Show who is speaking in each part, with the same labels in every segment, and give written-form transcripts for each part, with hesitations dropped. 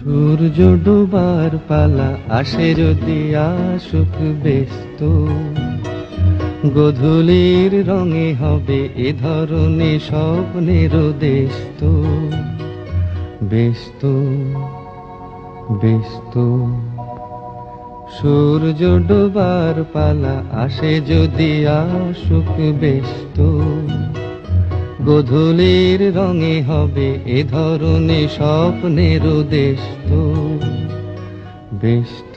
Speaker 1: সূর্য ডোবার পালা আসে যদি আসুক ব্যস্ত, গোধূলির রঙে হবে এ ধরনের স্বপ্নের দেশ তো। ব্যস্ত ব্যস্ত সূর্য ডোবার পালা আসে যদি আসুক ব্যস্ত, গোধূলির রঙে হবে এ ধরনের স্বপ্নের দেশ তো। ব্যস্ত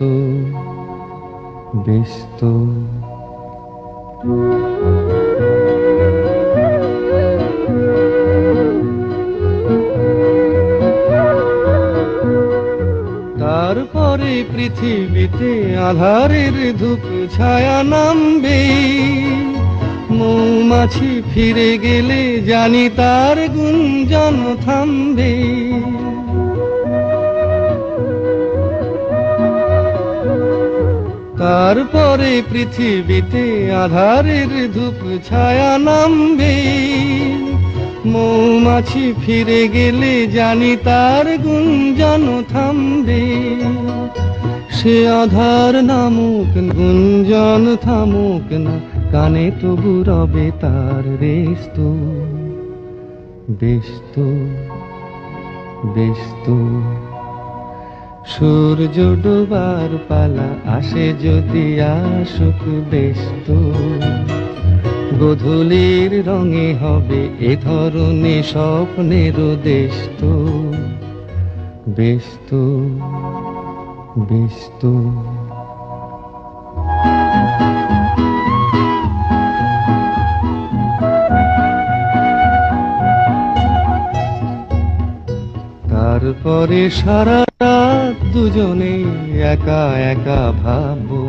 Speaker 1: ব্যস্ত তারপরে পৃথিবীতে আঁধারের ধূপ ছায়া নামবে, মৌমাছি ফিরে গেলে জানি তার গুঞ্জন থামবে। তারপরে পৃথিবীতে আঁধারের ধূপ ছায়া নামবে, মৌমাছি ফিরে গেলে জানি তার গুঞ্জন থামবে। সে আধার নামুক গুঞ্জন থামুক না, কানে তবু রবে তার রেশ তো। ব্যস্ত ব্যস্ত সূর্য ডোবার পালা আসে যদি আসুক ব্যস্ত, গোধূলির রঙে হবে এ ধরনের স্বপ্নের দেশ তো। ব্যস্ত ব্যস্ত তারপরে সারা রাত দুজনে একা একা ভাববো,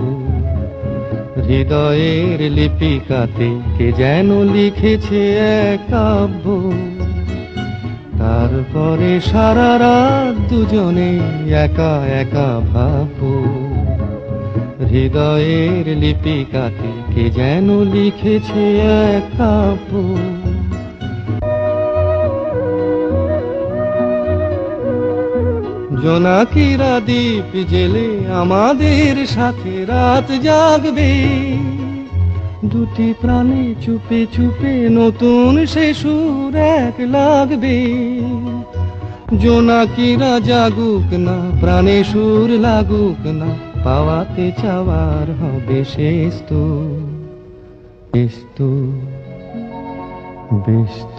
Speaker 1: হৃদয়ের লিপিকাতে কে যেন লিখেছে এক কাব্য। তারপরে সারা রাত দুজনে একা একা ভাববো, হৃদয়ের লিপিকাতে কে যেন লিখেছে এক কাব্য। জোনাকিরা দ্বীপ জেলে আমাদের সাথে রাত জাগবে, দুটি প্রাণে চুপে চুপে নতুন সে সুর এক লাগবে। জোনাকিরা জাগুক না, প্রাণে সুর লাগুক না, পাওয়াতে চাওয়ার হবে শেষ তো। ব্যস্ত ব্যস্ত